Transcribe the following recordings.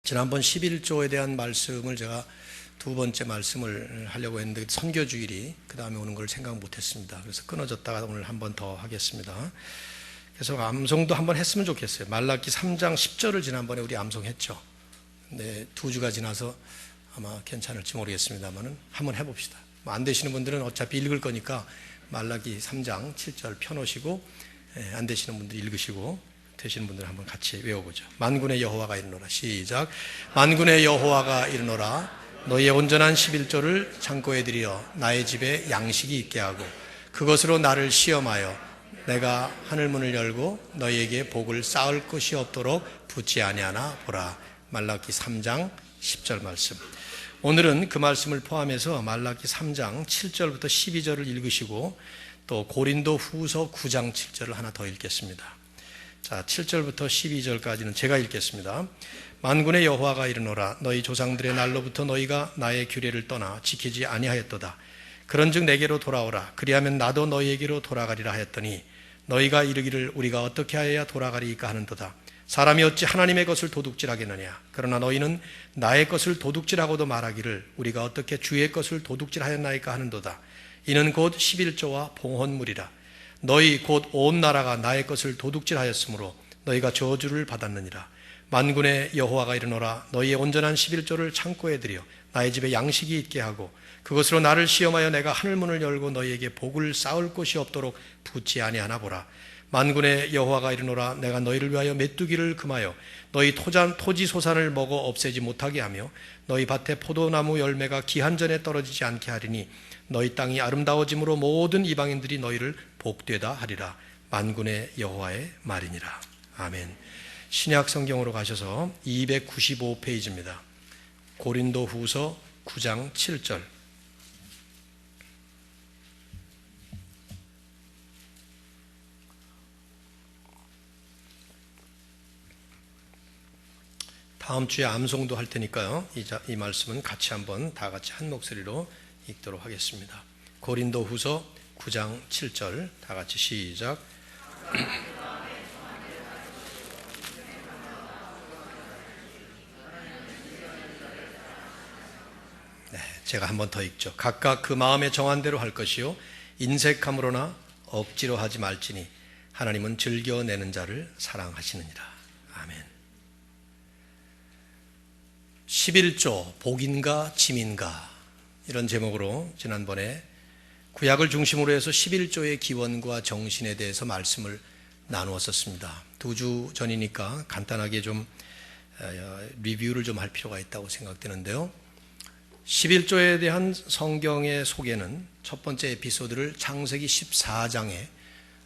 지난번 11조에 대한 말씀을 제가 두 번째 말씀을 하려고 했는데 선교주일이 그 다음에 오는 걸 생각 못했습니다. 그래서 끊어졌다가 오늘 한 번 더 하겠습니다. 그래서 암송도 한번 했으면 좋겠어요. 말라기 3장 10절을 지난번에 우리 암송했죠. 근데 2주가 지나서 아마 괜찮을지 모르겠습니다만 한번 해봅시다. 안 되시는 분들은 어차피 읽을 거니까 말라기 3장 7절 펴놓으시고, 안 되시는 분들 읽으시고, 되시는 분들 한번 같이 외워보죠. 만군의 여호와가 이르노라. 시작. 만군의 여호와가 이르노라. 너희의 온전한 11조를 창고에 들여 나의 집에 양식이 있게 하고 그것으로 나를 시험하여 내가 하늘문을 열고 너희에게 복을 쌓을 것이 없도록 붙지 아니하나 보라. 말라기 3장 10절 말씀. 오늘은 그 말씀을 포함해서 말라기 3장 7절부터 12절을 읽으시고 또 고린도 후서 9장 7절을 하나 더 읽겠습니다. 자, 7절부터 12절까지는 제가 읽겠습니다. 만군의 여호와가 이르노라. 너희 조상들의 날로부터 너희가 나의 규례를 떠나 지키지 아니하였도다. 그런즉 내게로 돌아오라. 그리하면 나도 너희에게로 돌아가리라 하였더니 너희가 이르기를 우리가 어떻게 하여야 돌아가리이까 하는도다. 사람이 어찌 하나님의 것을 도둑질하겠느냐. 그러나 너희는 나의 것을 도둑질하고도 말하기를 우리가 어떻게 주의 것을 도둑질하였나이까 하는도다. 이는 곧 11조와 봉헌물이라. 너희 곧 온 나라가 나의 것을 도둑질하였으므로 너희가 저주를 받았느니라. 만군의 여호와가 이르노라. 너희의 온전한 11조를 창고에 들여 나의 집에 양식이 있게 하고 그것으로 나를 시험하여 내가 하늘문을 열고 너희에게 복을 쌓을 곳이 없도록 붙지 아니하나 보라. 만군의 여호와가 이르노라. 내가 너희를 위하여 메뚜기를 금하여 너희 토지 소산을 먹어 없애지 못하게 하며 너희 밭에 포도나무 열매가 기한전에 떨어지지 않게 하리니 너희 땅이 아름다워짐으로 모든 이방인들이 너희를 복되다 하리라. 만군의 여호와의 말이니라. 아멘. 신약 성경으로 가셔서 295페이지입니다. 고린도 후서 9장 7절. 다음 주에 암송도 할 테니까요. 이 말씀은 같이 한번 다 같이 한 목소리로 읽도록 하겠습니다. 고린도 후서 9장 7절 다 같이 시작. 네, 제가 한 번 더 읽죠. 각각 그 마음에 정한 대로 할 것이요 인색함으로나 억지로 하지 말지니 하나님은 즐겨내는 자를 사랑하시느니라. 아멘. 11조 복인가 짐인가 이런 제목으로 지난번에 구약을 중심으로 해서 11조의 기원과 정신에 대해서 말씀을 나누었었습니다. 2주 전이니까 간단하게 좀 리뷰를 좀 할 필요가 있다고 생각되는데요. 11조에 대한 성경의 소개는 첫 번째 에피소드를 창세기 14장에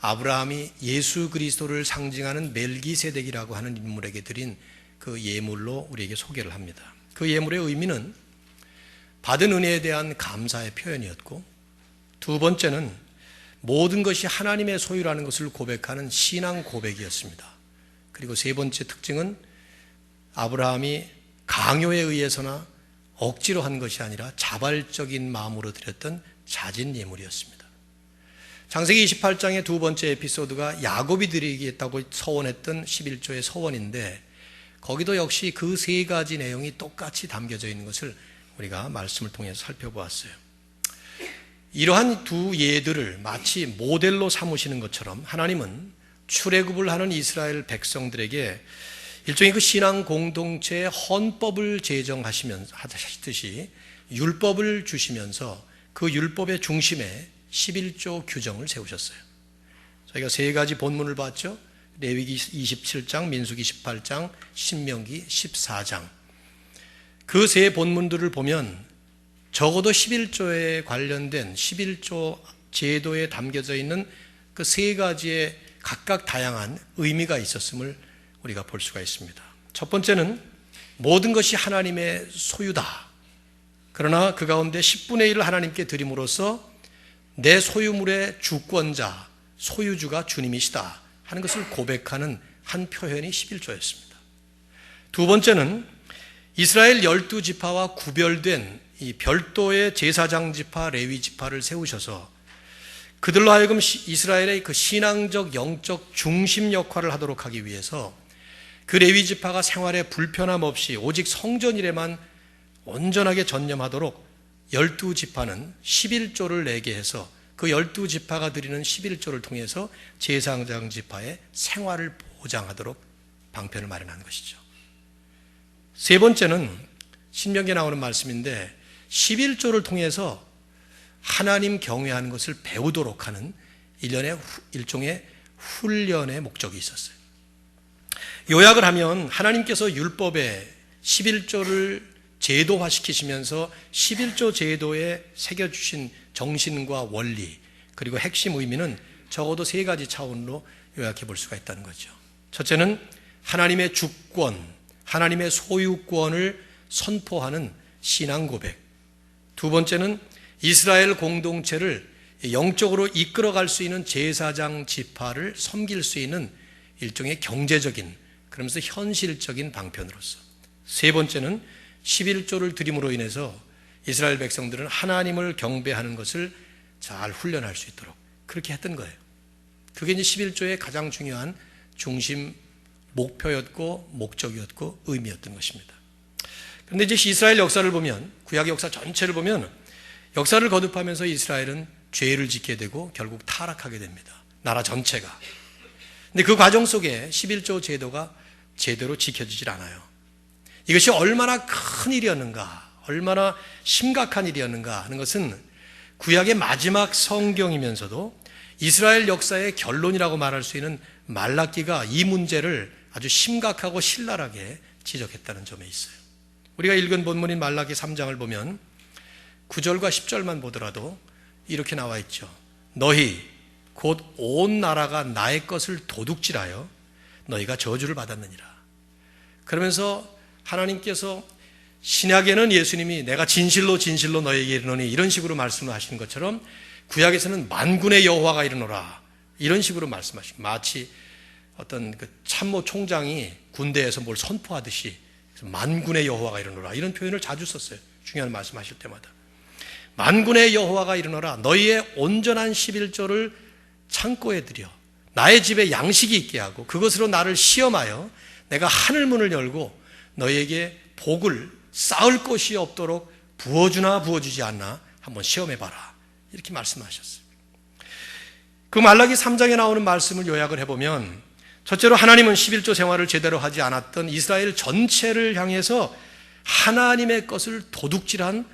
아브라함이 예수 그리스도를 상징하는 멜기세덱이라고 하는 인물에게 드린 그 예물로 우리에게 소개를 합니다. 그 예물의 의미는 받은 은혜에 대한 감사의 표현이었고, 두 번째는 모든 것이 하나님의 소유라는 것을 고백하는 신앙 고백이었습니다. 그리고 세 번째 특징은 아브라함이 강요에 의해서나 억지로 한 것이 아니라 자발적인 마음으로 드렸던 자진 예물이었습니다. 창세기 28장의 두 번째 에피소드가 야곱이 드리겠다고 서원했던 11조의 서원인데 거기도 역시 그 세 가지 내용이 똑같이 담겨져 있는 것을 우리가 말씀을 통해서 살펴보았어요. 이러한 두 예들을 마치 모델로 삼으시는 것처럼 하나님은 출애굽을 하는 이스라엘 백성들에게 일종의 그 신앙 공동체의 헌법을 제정하시듯이 율법을 주시면서 그 율법의 중심에 11조 규정을 세우셨어요. 저희가 세 가지 본문을 봤죠. 레위기 27장, 민수기 18장, 신명기 14장. 그 세 본문들을 보면 적어도 11조에 관련된 11조 제도에 담겨져 있는 그 세 가지의 각각 다양한 의미가 있었음을 우리가 볼 수가 있습니다. 첫 번째는 모든 것이 하나님의 소유다. 그러나 그 가운데 10분의 1을 하나님께 드림으로써 내 소유물의 주권자, 소유주가 주님이시다 하는 것을 고백하는 한 표현이 11조였습니다. 두 번째는 이스라엘 12지파와 구별된 이 별도의 제사장 지파, 레위 지파를 세우셔서 그들로 하여금 이스라엘의 그 신앙적 영적 중심 역할을 하도록 하기 위해서 그 레위 지파가 생활에 불편함 없이 오직 성전일에만 온전하게 전념하도록 12지파는 11조를 내게 해서 그 12지파가 드리는 11조를 통해서 제사장 지파의 생활을 보장하도록 방편을 마련한 것이죠. 세 번째는 신명기에 나오는 말씀인데 11조를 통해서 하나님 경외하는 것을 배우도록 하는 일종의 훈련의 목적이 있었어요. 요약을 하면 하나님께서 율법에 11조를 제도화시키시면서 11조 제도에 새겨주신 정신과 원리 그리고 핵심 의미는 적어도 세 가지 차원으로 요약해 볼 수가 있다는 거죠. 첫째는 하나님의 주권, 하나님의 소유권을 선포하는 신앙 고백. 두 번째는 이스라엘 공동체를 영적으로 이끌어갈 수 있는 제사장 지파를 섬길 수 있는 일종의 경제적인 그러면서 현실적인 방편으로서 세 번째는 11조를 드림으로 인해서 이스라엘 백성들은 하나님을 경배하는 것을 잘 훈련할 수 있도록 그렇게 했던 거예요. 그게 이제 11조의 가장 중요한 중심 목표였고 목적이었고 의미였던 것입니다. 그런데 이제 이스라엘 역사를 보면 구약의 역사 전체를 보면 역사를 거듭하면서 이스라엘은 죄를 짓게 되고 결국 타락하게 됩니다. 나라 전체가. 근데 그 과정 속에 11조 제도가 제대로 지켜지질 않아요. 이것이 얼마나 큰 일이었는가, 얼마나 심각한 일이었는가 하는 것은 구약의 마지막 성경이면서도 이스라엘 역사의 결론이라고 말할 수 있는 말라기가 이 문제를 아주 심각하고 신랄하게 지적했다는 점에 있어요. 우리가 읽은 본문인 말라기 3장을 보면 9절과 10절만 보더라도 이렇게 나와 있죠. 너희 곧 온 나라가 나의 것을 도둑질하여 너희가 저주를 받았느니라. 그러면서 하나님께서 신약에는 예수님이 내가 진실로 진실로 너희에게 이르노니 이런 식으로 말씀을 하시는 것처럼 구약에서는 만군의 여호와가 이르노라 이런 식으로 말씀하시고 마치 어떤 그 참모 총장이 군대에서 뭘 선포하듯이 만군의 여호와가 이르노라 이런 표현을 자주 썼어요. 중요한 말씀하실 때마다. 만군의 여호와가 이르노라 너희의 온전한 11조를 창고에 들여 나의 집에 양식이 있게 하고 그것으로 나를 시험하여 내가 하늘문을 열고 너희에게 복을 쌓을 곳이 없도록 부어주나 부어주지 않나 한번 시험해봐라 이렇게 말씀하셨어요. 그 말라기 3장에 나오는 말씀을 요약을 해보면 첫째로 하나님은 11조 생활을 제대로 하지 않았던 이스라엘 전체를 향해서 하나님의 것을 도둑질한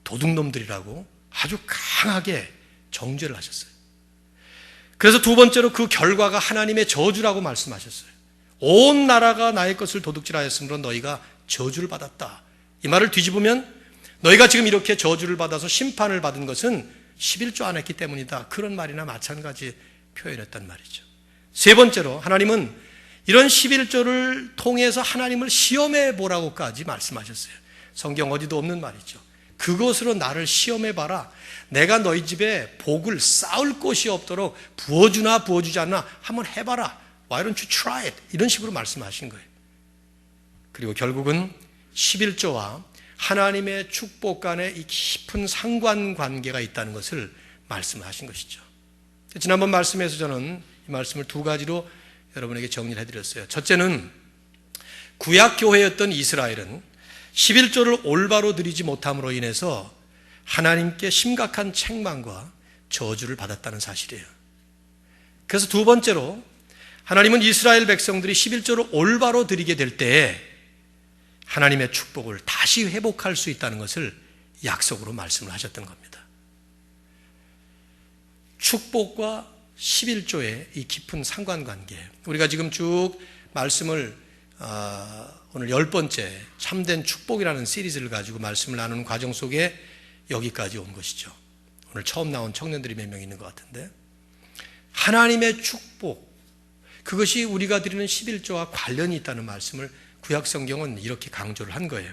도둑놈들이라고 아주 강하게 정죄를 하셨어요. 그래서 두 번째로 그 결과가 하나님의 저주라고 말씀하셨어요. 온 나라가 나의 것을 도둑질하였으므로 너희가 저주를 받았다. 이 말을 뒤집으면 너희가 지금 이렇게 저주를 받아서 심판을 받은 것은 11조 안 했기 때문이다. 그런 말이나 마찬가지 표현했단 말이죠. 세 번째로 하나님은 이런 11조를 통해서 하나님을 시험해 보라고까지 말씀하셨어요. 성경 어디도 없는 말이죠. 그것으로 나를 시험해 봐라. 내가 너희 집에 복을 쌓을 곳이 없도록 부어주나 부어주지 않나 한번 해봐라. Why don't you try it? 이런 식으로 말씀하신 거예요. 그리고 결국은 11조와 하나님의 축복 간에 이 깊은 상관관계가 있다는 것을 말씀하신 것이죠. 지난번 말씀에서 저는 이 말씀을 두 가지로 여러분에게 정리를 해드렸어요. 첫째는 구약교회였던 이스라엘은 11조를 올바로 드리지 못함으로 인해서 하나님께 심각한 책망과 저주를 받았다는 사실이에요. 그래서 두 번째로 하나님은 이스라엘 백성들이 11조를 올바로 드리게 될 때에 하나님의 축복을 다시 회복할 수 있다는 것을 약속으로 말씀을 하셨던 겁니다. 축복과 11조의 이 깊은 상관관계, 우리가 지금 쭉 말씀을 오늘 10번째 참된 축복이라는 시리즈를 가지고 말씀을 나누는 과정 속에 여기까지 온 것이죠. 오늘 처음 나온 청년들이 몇 명 있는 것 같은데 하나님의 축복, 그것이 우리가 드리는 11조와 관련이 있다는 말씀을 구약 성경은 이렇게 강조를 한 거예요.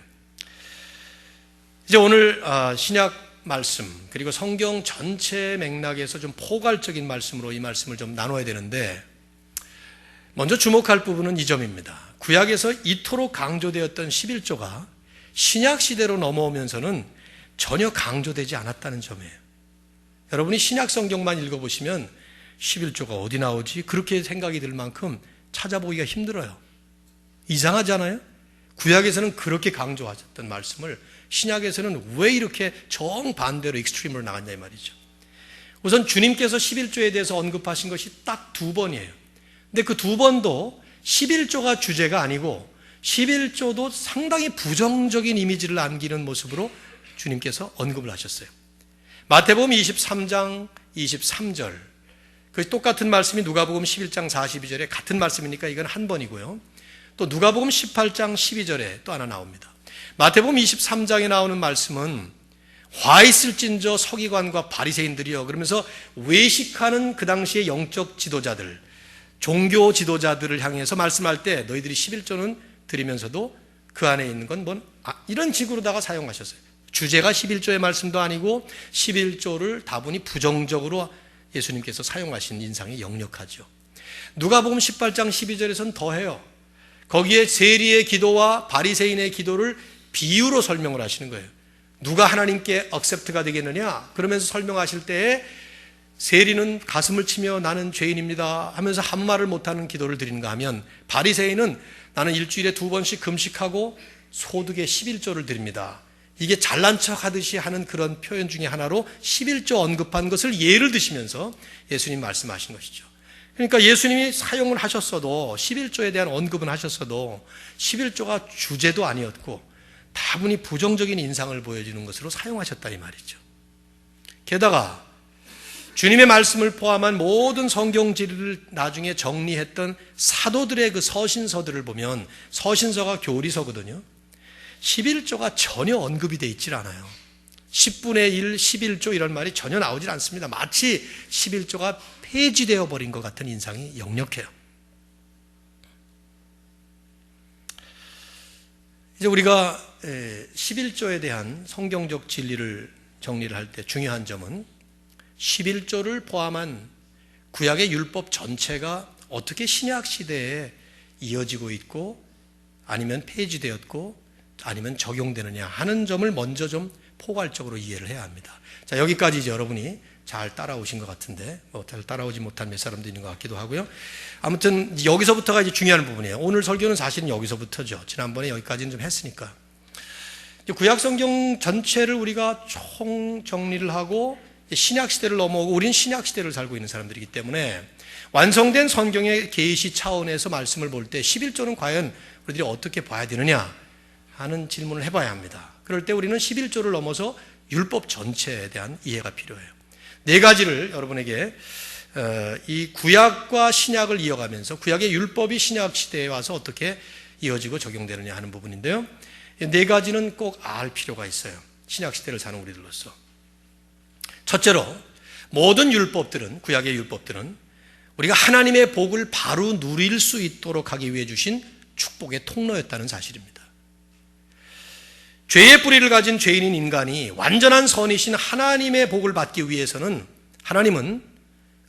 이제 오늘 신약 말씀 그리고 성경 전체 맥락에서 좀 포괄적인 말씀으로 이 말씀을 좀 나눠야 되는데 먼저 주목할 부분은 이 점입니다. 구약에서 이토록 강조되었던 11조가 신약 시대로 넘어오면서는 전혀 강조되지 않았다는 점이에요. 여러분이 신약 성경만 읽어보시면 11조가 어디 나오지? 그렇게 생각이 들 만큼 찾아보기가 힘들어요. 이상하지 않아요? 구약에서는 그렇게 강조하셨던 말씀을 신약에서는 왜 이렇게 정반대로 익스트림으로 나갔냐 이 말이죠. 우선 주님께서 11조에 대해서 언급하신 것이 딱 2번이에요. 근데 그 2번도 11조가 주제가 아니고 11조도 상당히 부정적인 이미지를 남기는 모습으로 주님께서 언급을 하셨어요. 마태복음 23장 23절, 그 똑같은 말씀이 누가복음 11장 42절에 같은 말씀이니까 이건 한 번이고요. 또 누가복음 18장 12절에 또 하나 나옵니다. 마태복음 23장에 나오는 말씀은 화 있을진저 서기관과 바리새인들이여, 그러면서 외식하는 그 당시의 영적 지도자들, 종교 지도자들을 향해서 말씀할 때 너희들이 11조는 드리면서도 그 안에 있는 건 이런 식으로다가 사용하셨어요. 주제가 11조의 말씀도 아니고 11조를 다분히 부정적으로 예수님께서 사용하신 인상이 역력하죠. 누가복음 18장 12절에서는 더해요. 거기에 세리의 기도와 바리새인의 기도를 비유로 설명을 하시는 거예요. 누가 하나님께 억셉트가 되겠느냐? 그러면서 설명하실 때에 세리는 가슴을 치며 나는 죄인입니다 하면서 한 말을 못하는 기도를 드리는가 하면, 바리새인은 나는 일주일에 2번씩 금식하고 소득의 11조를 드립니다. 이게 잘난 척 하듯이 하는 그런 표현 중에 하나로 11조 언급한 것을 예를 드시면서 예수님 말씀하신 것이죠. 그러니까 예수님이 사용을 하셨어도, 11조에 대한 언급은 하셨어도 11조가 주제도 아니었고 다분히 부정적인 인상을 보여주는 것으로 사용하셨다 이 말이죠. 게다가 주님의 말씀을 포함한 모든 성경 진리를 나중에 정리했던 사도들의 그 서신서들을 보면, 서신서가 교리서거든요. 11조가 전혀 언급이 되어 있질 않아요. 10분의 1, 11조 이런 말이 전혀 나오질 않습니다. 마치 11조가 폐지되어 버린 것 같은 인상이 역력해요. 이제 우리가 11조에 대한 성경적 진리를 정리를 할 때 중요한 점은 11조를 포함한 구약의 율법 전체가 어떻게 신약 시대에 이어지고 있고 아니면 폐지되었고 아니면 적용되느냐 하는 점을 먼저 좀 포괄적으로 이해를 해야 합니다. 자, 여기까지 이제 여러분이 잘 따라오신 것 같은데, 잘 따라오지 못한 몇 사람도 있는 것 같기도 하고요. 아무튼 여기서부터가 이제 중요한 부분이에요. 오늘 설교는 사실은 여기서부터죠. 지난번에 여기까지는 좀 했으니까. 구약 성경 전체를 우리가 총 정리를 하고 신약 시대를 넘어오고, 우린 신약 시대를 살고 있는 사람들이기 때문에 완성된 성경의 계시 차원에서 말씀을 볼 때 11조는 과연 우리들이 어떻게 봐야 되느냐 하는 질문을 해봐야 합니다. 그럴 때 우리는 11조를 넘어서 율법 전체에 대한 이해가 필요해요. 4가지를 여러분에게 이 구약과 신약을 이어가면서 구약의 율법이 신약 시대에 와서 어떻게 이어지고 적용되느냐 하는 부분인데요. 4가지는 꼭 알 필요가 있어요. 신약 시대를 사는 우리들로서. 첫째로, 모든 율법들은, 구약의 율법들은 우리가 하나님의 복을 바로 누릴 수 있도록 하기 위해 주신 축복의 통로였다는 사실입니다. 죄의 뿌리를 가진 죄인인 인간이 완전한 선이신 하나님의 복을 받기 위해서는 하나님은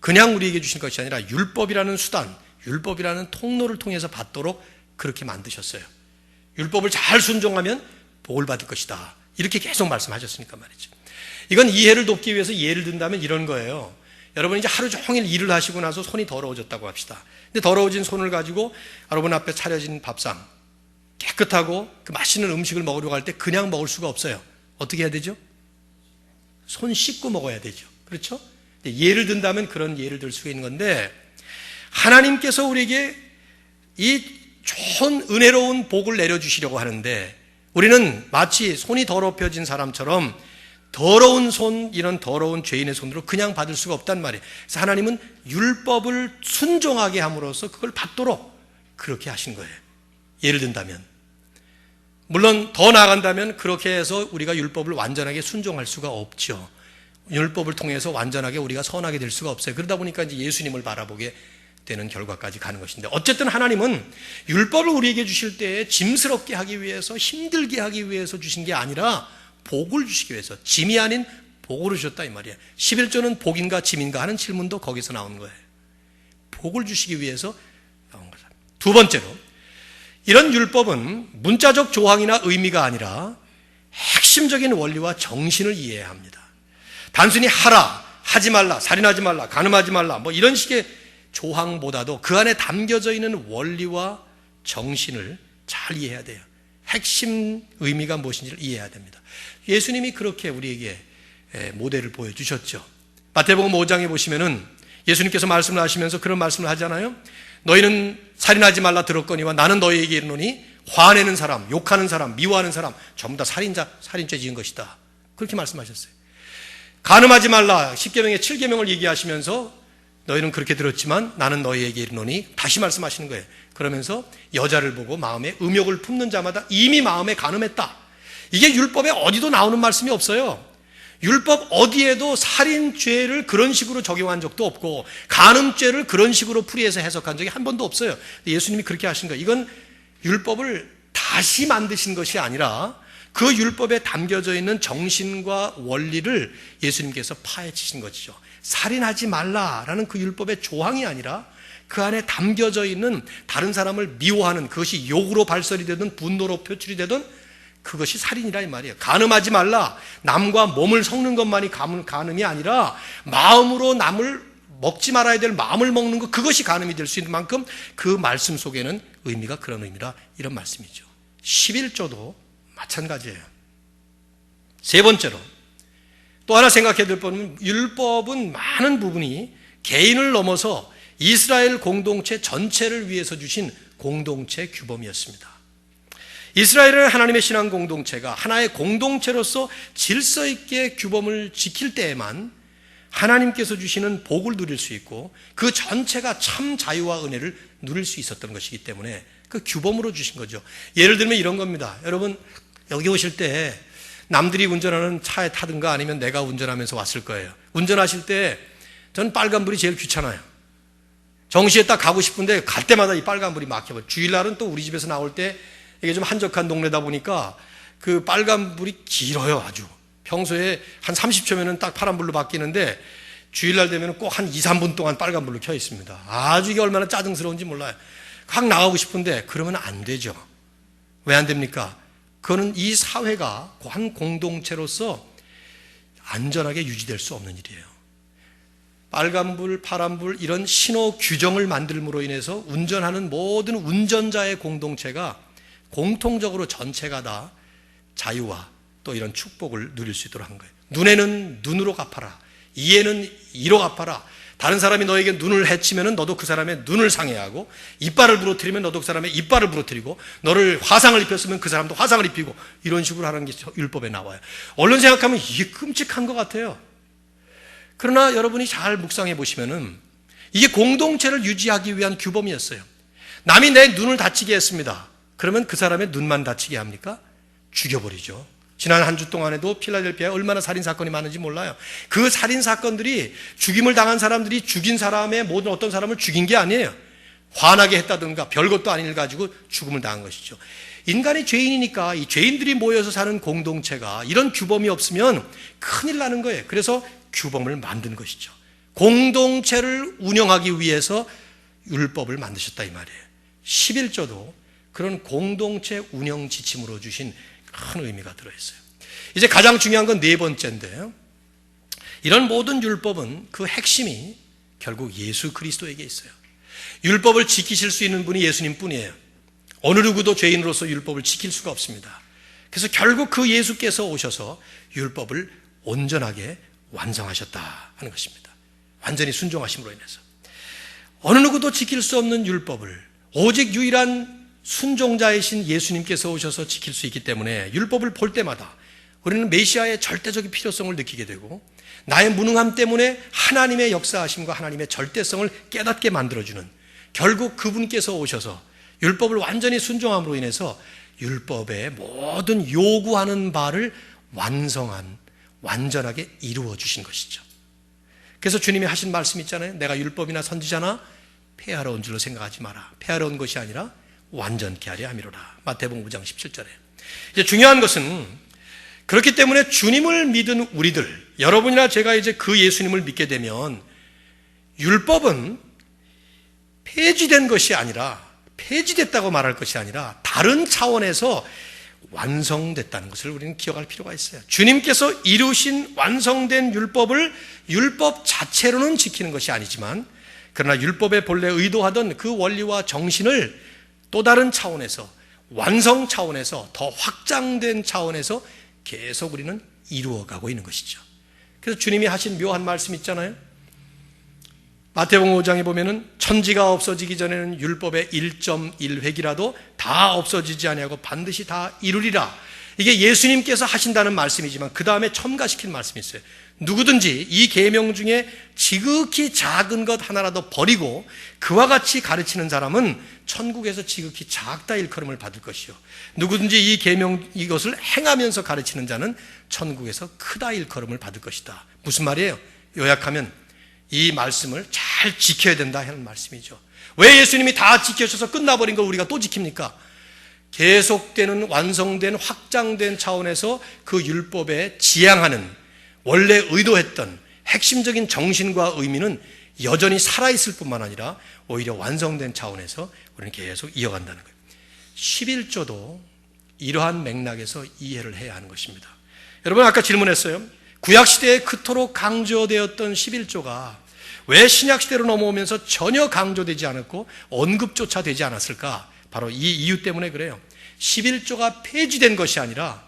그냥 우리에게 주신 것이 아니라 율법이라는 수단, 율법이라는 통로를 통해서 받도록 그렇게 만드셨어요. 율법을 잘 순종하면 복을 받을 것이다. 이렇게 계속 말씀하셨으니까 말이죠. 이건 이해를 돕기 위해서 예를 든다면 이런 거예요. 여러분이 이제 하루 종일 일을 하시고 나서 손이 더러워졌다고 합시다. 근데 더러워진 손을 가지고 여러분 앞에 차려진 밥상, 깨끗하고 그 맛있는 음식을 먹으려고 할 때 그냥 먹을 수가 없어요. 어떻게 해야 되죠? 손 씻고 먹어야 되죠. 그렇죠? 예를 든다면 그런 예를 들 수 있는 건데, 하나님께서 우리에게 이 좋은 은혜로운 복을 내려주시려고 하는데 우리는 마치 손이 더럽혀진 사람처럼 더러운 손, 이런 더러운 죄인의 손으로 그냥 받을 수가 없단 말이에요. 그래서 하나님은 율법을 순종하게 함으로써 그걸 받도록 그렇게 하신 거예요. 예를 든다면, 물론 더 나아간다면 그렇게 해서 우리가 율법을 완전하게 순종할 수가 없죠. 율법을 통해서 완전하게 우리가 선하게 될 수가 없어요. 그러다 보니까 이제 예수님을 바라보게 되는 결과까지 가는 것인데, 어쨌든 하나님은 율법을 우리에게 주실 때 짐스럽게 하기 위해서, 힘들게 하기 위해서 주신 게 아니라 복을 주시기 위해서, 짐이 아닌 복을 주셨다 이 말이에요. 11조는 복인가 짐인가 하는 질문도 거기서 나온 거예요. 복을 주시기 위해서 나온 거죠. 두 번째로, 이런 율법은 문자적 조항이나 의미가 아니라 핵심적인 원리와 정신을 이해해야 합니다. 단순히 하라, 하지 말라, 살인하지 말라, 간음하지 말라, 뭐 이런 식의 조항보다도 그 안에 담겨져 있는 원리와 정신을 잘 이해해야 돼요. 핵심 의미가 무엇인지를 이해해야 됩니다. 예수님이 그렇게 우리에게 모델을 보여주셨죠. 마태복음 5장에 보시면은 예수님께서 말씀을 하시면서 그런 말씀을 하잖아요. 너희는 살인하지 말라 들었거니와 나는 너희에게 이르노니 화내는 사람, 욕하는 사람, 미워하는 사람 전부 다 살인죄 지은 것이다. 그렇게 말씀하셨어요. 간음하지 말라 10계명의 7계명을 얘기하시면서 너희는 그렇게 들었지만 나는 너희에게 이르노니 다시 말씀하시는 거예요. 그러면서 여자를 보고 마음에 음욕을 품는 자마다 이미 마음에 간음했다. 이게 율법에 어디도 나오는 말씀이 없어요. 율법 어디에도 살인죄를 그런 식으로 적용한 적도 없고 간음죄를 그런 식으로 풀이해서 해석한 적이 한 번도 없어요. 예수님이 그렇게 하신 거예요. 이건 율법을 다시 만드신 것이 아니라 그 율법에 담겨져 있는 정신과 원리를 예수님께서 파헤치신 것이죠. 살인하지 말라라는 그 율법의 조항이 아니라 그 안에 담겨져 있는 다른 사람을 미워하는 그것이 욕으로 발설이 되든 분노로 표출이 되든 그것이 살인이라 이 말이에요. 간음하지 말라. 남과 몸을 섞는 것만이 간음이 아니라 마음으로 남을 먹지 말아야 될 마음을 먹는 것, 그것이 간음이 될 수 있는 만큼 그 말씀 속에는 의미가 그런 의미라 이런 말씀이죠. 11조도 마찬가지예요. 세 번째로 또 하나 생각해야 될 부분은 율법은 많은 부분이 개인을 넘어서 이스라엘 공동체 전체를 위해서 주신 공동체 규범이었습니다. 이스라엘은 하나님의 신앙 공동체가 하나의 공동체로서 질서 있게 규범을 지킬 때에만 하나님께서 주시는 복을 누릴 수 있고 그 전체가 참 자유와 은혜를 누릴 수 있었던 것이기 때문에 그 규범으로 주신 거죠. 예를 들면 이런 겁니다. 여러분 여기 오실 때 남들이 운전하는 차에 타든가 아니면 내가 운전하면서 왔을 거예요. 운전하실 때 저는 빨간불이 제일 귀찮아요. 정시에 딱 가고 싶은데 갈 때마다 이 빨간불이 막혀버려요. 주일날은 또 우리 집에서 나올 때 이게 좀 한적한 동네다 보니까 그 빨간불이 길어요. 아주 평소에 한 30초면은 딱 파란불로 바뀌는데 주일날 되면 꼭 한 2, 3분 동안 빨간불로 켜 있습니다. 아주 이게 얼마나 짜증스러운지 몰라요. 확 나가고 싶은데 그러면 안 되죠. 왜 안 됩니까? 그거는 이 사회가 한 공동체로서 안전하게 유지될 수 없는 일이에요. 빨간불, 파란불 이런 신호 규정을 만들므로 인해서 운전하는 모든 운전자의 공동체가 공통적으로 전체가 다 자유와 또 이런 축복을 누릴 수 있도록 한 거예요. 눈에는 눈으로 갚아라. 이에는 이로 갚아라. 다른 사람이 너에게 눈을 해치면 너도 그 사람의 눈을 상해하고 이빨을 부러뜨리면 너도 그 사람의 이빨을 부러뜨리고 너를 화상을 입혔으면 그 사람도 화상을 입히고 이런 식으로 하는 게 율법에 나와요. 얼른 생각하면 이게 끔찍한 것 같아요. 그러나 여러분이 잘 묵상해 보시면은 이게 공동체를 유지하기 위한 규범이었어요. 남이 내 눈을 다치게 했습니다. 그러면 그 사람의 눈만 다치게 합니까? 죽여버리죠. 지난 한 주 동안에도 필라델피아에 얼마나 살인사건이 많은지 몰라요. 그 살인사건들이 죽임을 당한 사람들이 죽인 사람의 모든 어떤 사람을 죽인 게 아니에요. 화나게 했다든가 별것도 아닌 일 가지고 죽음을 당한 것이죠. 인간이 죄인이니까 이 죄인들이 모여서 사는 공동체가 이런 규범이 없으면 큰일 나는 거예요. 그래서 규범을 만든 것이죠. 공동체를 운영하기 위해서 율법을 만드셨다 이 말이에요. 11조도 그런 공동체 운영 지침으로 주신 큰 의미가 들어있어요. 이제 가장 중요한 건 네 번째인데요. 이런 모든 율법은 그 핵심이 결국 예수 그리스도에게 있어요. 율법을 지키실 수 있는 분이 예수님 뿐이에요. 어느 누구도 죄인으로서 율법을 지킬 수가 없습니다. 그래서 결국 그 예수께서 오셔서 율법을 온전하게 완성하셨다 하는 것입니다. 완전히 순종하심으로 인해서. 어느 누구도 지킬 수 없는 율법을 오직 유일한 순종자이신 예수님께서 오셔서 지킬 수 있기 때문에 율법을 볼 때마다 우리는 메시아의 절대적인 필요성을 느끼게 되고 나의 무능함 때문에 하나님의 역사하심과 하나님의 절대성을 깨닫게 만들어주는 결국 그분께서 오셔서 율법을 완전히 순종함으로 인해서 율법의 모든 요구하는 바를 완전하게 이루어 주신 것이죠. 그래서 주님이 하신 말씀 있잖아요. 내가 율법이나 선지자나 폐하러 온 줄로 생각하지 마라. 폐하러 온 것이 아니라 완전케 하려 함이로라. 마태복음 5장 17절에. 이제 중요한 것은 그렇기 때문에 주님을 믿은 우리들, 여러분이나 제가 이제 그 예수님을 믿게 되면 율법은 폐지된 것이 아니라 폐지됐다고 말할 것이 아니라 다른 차원에서 완성됐다는 것을 우리는 기억할 필요가 있어요. 주님께서 이루신 완성된 율법을 율법 자체로는 지키는 것이 아니지만 그러나 율법의 본래 의도하던 그 원리와 정신을 또 다른 차원에서, 완성 차원에서, 더 확장된 차원에서 계속 우리는 이루어가고 있는 것이죠. 그래서 주님이 하신 묘한 말씀 있잖아요. 마태복음 5장에 보면은 천지가 없어지기 전에는 율법의 1.1획이라도 다 없어지지 아니하고 반드시 다 이루리라. 이게 예수님께서 하신다는 말씀이지만 그 다음에 첨가시킨 말씀이 있어요. 누구든지 이 계명 중에 지극히 작은 것 하나라도 버리고 그와 같이 가르치는 사람은 천국에서 지극히 작다 일컬음을 받을 것이요, 누구든지 이 계명 이것을 행하면서 가르치는 자는 천국에서 크다 일컬음을 받을 것이다. 무슨 말이에요? 요약하면 이 말씀을 잘 지켜야 된다 하는 말씀이죠. 왜 예수님이 다 지켜주셔서 끝나버린 걸 우리가 또 지킵니까? 계속되는 완성된 확장된 차원에서 그 율법에 지향하는, 원래 의도했던 핵심적인 정신과 의미는 여전히 살아있을 뿐만 아니라 오히려 완성된 차원에서 우리는 계속 이어간다는 거예요. 11조도 이러한 맥락에서 이해를 해야 하는 것입니다. 여러분, 아까 질문했어요. 구약시대에 그토록 강조되었던 11조가 왜 신약시대로 넘어오면서 전혀 강조되지 않았고 언급조차 되지 않았을까? 바로 이 이유 때문에 그래요. 11조가 폐지된 것이 아니라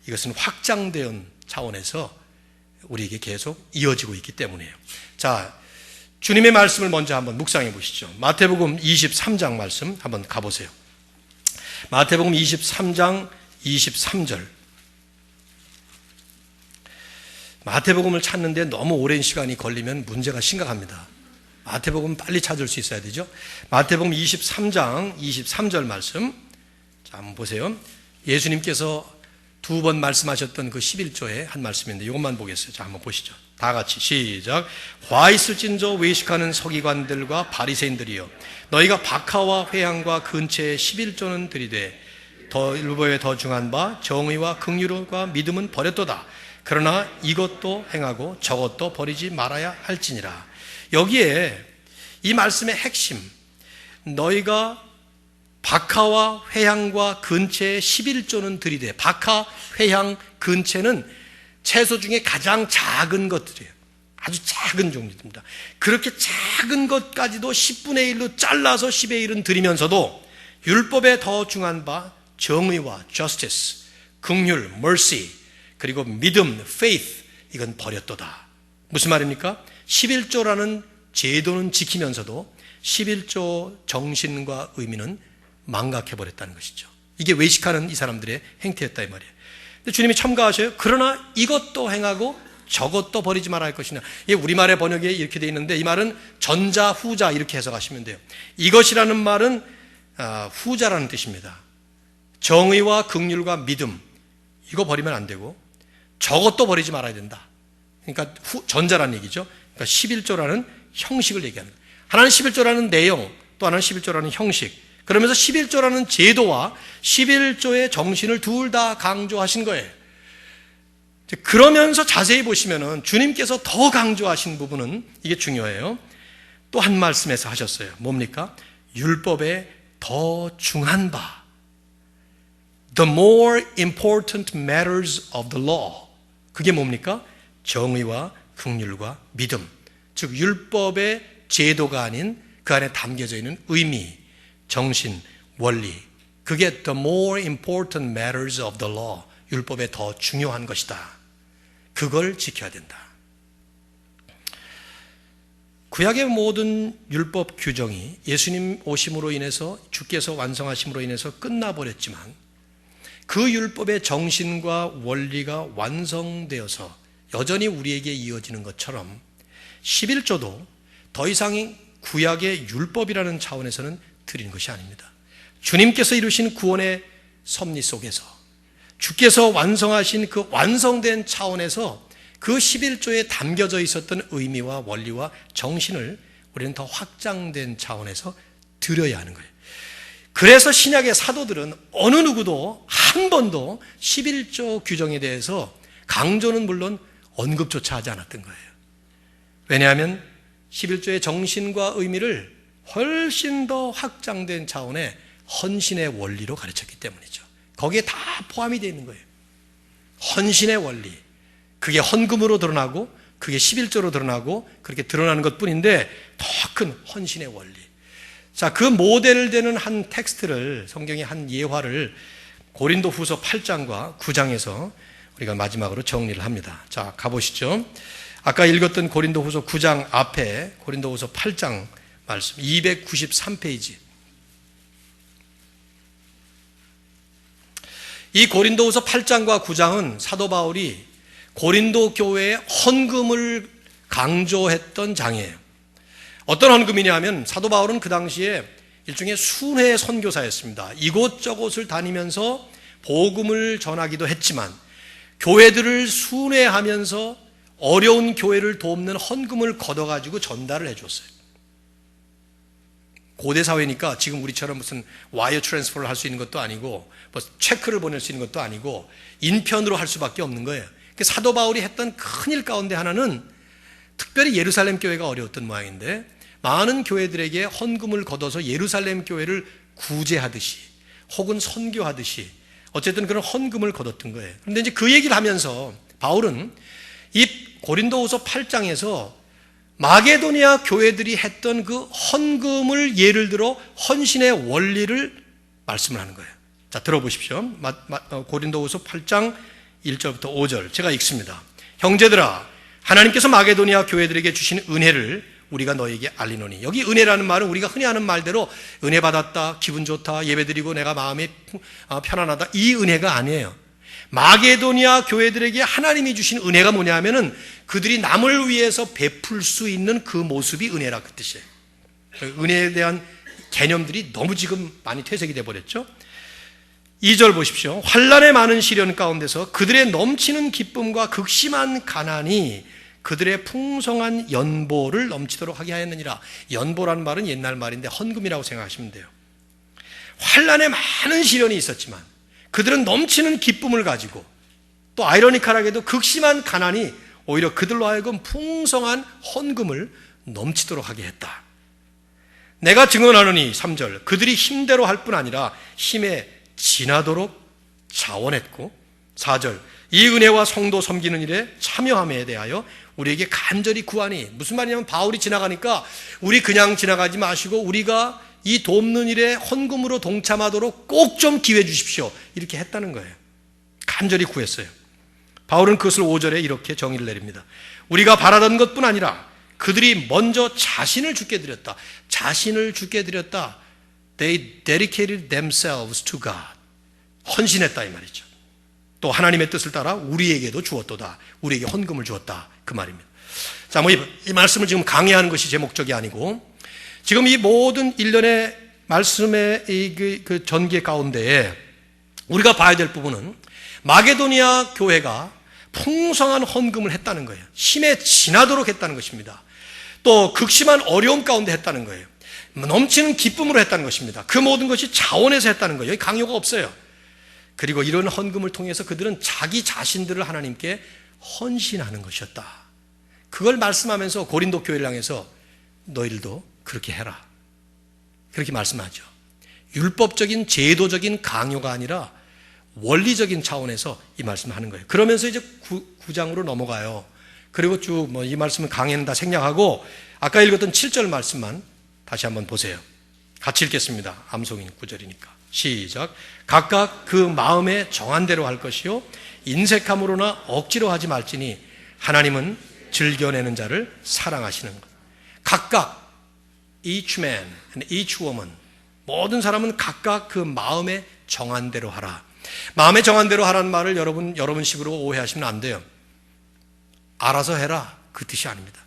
이것은 확장된 차원에서 우리에게 계속 이어지고 있기 때문이에요. 자, 주님의 말씀을 먼저 한번 묵상해 보시죠. 마태복음 23장 말씀 한번 가보세요. 마태복음 23장 23절. 마태복음을 찾는데 너무 오랜 시간이 걸리면 문제가 심각합니다. 마태복음 빨리 찾을 수 있어야 되죠. 마태복음 23장 23절 말씀. 자, 한번 보세요. 예수님께서 두 번 말씀하셨던 그 11조의 한 말씀인데 이것만 보겠어요. 자, 한번 보시죠. 다 같이 시작. 화 있을진저 외식하는 서기관들과 바리새인들이여, 너희가 박하와 회향과 근체의 11조는 들이되 더 율법에 더 중한 바 정의와 긍휼과 믿음은 버렸도다. 그러나 이것도 행하고 저것도 버리지 말아야 할지니라. 여기에 이 말씀의 핵심, 너희가 박하와 회향과 근체의 11조는 들이되, 박하, 회향, 근체는 채소 중에 가장 작은 것들이에요. 아주 작은 종류입니다. 그렇게 작은 것까지도 10분의 1로 잘라서 10의 1은 드리면서도 율법에 더 중한 바 정의와 justice, 긍휼, mercy, 그리고 믿음, faith, 이건 버렸도다. 무슨 말입니까? 11조라는 제도는 지키면서도 11조 정신과 의미는 망각해버렸다는 것이죠. 이게 외식하는 이 사람들의 행태였다 이 말이에요. 근데 주님이 첨가하셔요. 그러나 이것도 행하고 저것도 버리지 말아야 할 것이냐. 이게 우리말의 번역에 이렇게 되어 있는데 이 말은 전자, 후자 이렇게 해석하시면 돼요. 이것이라는 말은 후자라는 뜻입니다. 정의와 긍휼과 믿음, 이거 버리면 안 되고 저것도 버리지 말아야 된다. 그러니까 전자라는 얘기죠. 그러니까 11조라는 형식을 얘기하는 거예요. 하나는 11조라는 내용, 또 하나는 11조라는 형식. 그러면서 11조라는 제도와 11조의 정신을 둘 다 강조하신 거예요. 그러면서 자세히 보시면은 주님께서 더 강조하신 부분은 이게 중요해요. 또 한 말씀에서 하셨어요. 뭡니까? 율법에 더 중한 바. The more important matters of the law. 그게 뭡니까? 정의와 긍휼과 믿음. 즉 율법의 제도가 아닌 그 안에 담겨져 있는 의미, 정신, 원리. 그게 the more important matters of the law. 율법에 더 중요한 것이다. 그걸 지켜야 된다. 구약의 모든 율법 규정이 예수님 오심으로 인해서, 주께서 완성하심으로 인해서 끝나버렸지만 그 율법의 정신과 원리가 완성되어서 여전히 우리에게 이어지는 것처럼 11조도 더 이상 구약의 율법이라는 차원에서는 드리는 것이 아닙니다. 주님께서 이루신 구원의 섭리 속에서 주께서 완성하신 그 완성된 차원에서 그 11조에 담겨져 있었던 의미와 원리와 정신을 우리는 더 확장된 차원에서 드려야 하는 거예요. 그래서 신약의 사도들은 어느 누구도 한 번도 11조 규정에 대해서 강조는 물론 언급조차 하지 않았던 거예요. 왜냐하면 11조의 정신과 의미를 훨씬 더 확장된 차원의 헌신의 원리로 가르쳤기 때문이죠. 거기에 다 포함이 되어 있는 거예요. 헌신의 원리. 그게 헌금으로 드러나고 그게 11조로 드러나고 그렇게 드러나는 것뿐인데 더 큰 헌신의 원리. 자, 그 모델 되는 한 텍스트를, 성경의 한 예화를 고린도후서 8장과 9장에서 우리가 마지막으로 정리를 합니다. 자, 가보시죠. 아까 읽었던 고린도후서 9장 앞에 고린도후서 8장 말씀 293페이지. 이 고린도후서 8장과 9장은 사도 바울이 고린도 교회의 헌금을 강조했던 장이에요. 어떤 헌금이냐면 사도 바울은 그 당시에 일종의 순회 선교사였습니다. 이곳저곳을 다니면서 복음을 전하기도 했지만 교회들을 순회하면서 어려운 교회를 돕는 헌금을 걷어가지고 전달을 해줬어요. 고대 사회니까 지금 우리처럼 무슨 와이어 트랜스퍼를 할 수 있는 것도 아니고 뭐 체크를 보낼 수 있는 것도 아니고 인편으로 할 수밖에 없는 거예요. 사도 바울이 했던 큰일 가운데 하나는 특별히 예루살렘 교회가 어려웠던 모양인데 많은 교회들에게 헌금을 걷어서 예루살렘 교회를 구제하듯이 혹은 선교하듯이 어쨌든 그런 헌금을 걷었던 거예요. 그런데 이제 그 얘기를 하면서 바울은 이 고린도후서 8장에서 마게도니아 교회들이 했던 그 헌금을 예를 들어 헌신의 원리를 말씀을 하는 거예요. 자, 들어보십시오. 고린도후서 8장 1절부터 5절 제가 읽습니다. 형제들아, 하나님께서 마게도니아 교회들에게 주신 은혜를 우리가 너에게 알리노니. 여기 은혜라는 말은 우리가 흔히 하는 말대로 은혜 받았다, 기분 좋다, 예배드리고 내가 마음이 편안하다, 이 은혜가 아니에요. 마게도니아 교회들에게 하나님이 주신 은혜가 뭐냐면은 그들이 남을 위해서 베풀 수 있는 그 모습이 은혜라, 그 뜻이에요. 은혜에 대한 개념들이 너무 지금 많이 퇴색이 돼버렸죠. 2절 보십시오. 환난의 많은 시련 가운데서 그들의 넘치는 기쁨과 극심한 가난이 그들의 풍성한 연보를 넘치도록 하게 하였느니라. 연보라는 말은 옛날 말인데 헌금이라고 생각하시면 돼요. 환난의 많은 시련이 있었지만 그들은 넘치는 기쁨을 가지고 또 아이러니컬하게도 극심한 가난이 오히려 그들로 하여금 풍성한 헌금을 넘치도록 하게 했다. 내가 증언하노니 3절 그들이 힘대로 할 뿐 아니라 힘에 지나도록 자원했고 4절 이 은혜와 성도 섬기는 일에 참여함에 대하여 우리에게 간절히 구하니. 무슨 말이냐면 바울이 지나가니까 우리 그냥 지나가지 마시고 우리가 이 돕는 일에 헌금으로 동참하도록 꼭 좀 기회 주십시오, 이렇게 했다는 거예요. 간절히 구했어요. 바울은 그것을 5절에 이렇게 정의를 내립니다. 우리가 바라던 것뿐 아니라 그들이 먼저 자신을 주께 드렸다. 자신을 주께 드렸다. They dedicated themselves to God. 헌신했다 이 말이죠. 또 하나님의 뜻을 따라 우리에게도 주었도다. 우리에게 헌금을 주었다, 그 말입니다. 자, 뭐 이 말씀을 지금 강의하는 것이 제 목적이 아니고 지금 이 모든 일련의 말씀의 그 전개 가운데에 우리가 봐야 될 부분은 마게도니아 교회가 풍성한 헌금을 했다는 거예요. 힘에 지나도록 했다는 것입니다. 또 극심한 어려움 가운데 했다는 거예요. 넘치는 기쁨으로 했다는 것입니다. 그 모든 것이 자원에서 했다는 거예요. 여기 강요가 없어요. 그리고 이런 헌금을 통해서 그들은 자기 자신들을 하나님께 헌신하는 것이었다. 그걸 말씀하면서 고린도 교회를 향해서 너희들도 그렇게 해라, 그렇게 말씀하죠. 율법적인 제도적인 강요가 아니라 원리적인 차원에서 이 말씀을 하는 거예요. 그러면서 이제 9장으로 넘어가요. 그리고 쭉 이 말씀을 강의는 다 생략하고 아까 읽었던 7절 말씀만 다시 한번 보세요. 같이 읽겠습니다. 암송인 9절이니까. 시작. 각각 그 마음에 정한 대로 할 것이요 인색함으로나 억지로 하지 말지니 하나님은 즐겨내는 자를 사랑하시는 것. 각각, each man and each woman, 모든 사람은 각각 그 마음에 정한 대로 하라. 마음에 정한 대로 하라는 말을 여러분 식으로 오해하시면 안 돼요. 알아서 해라, 그 뜻이 아닙니다.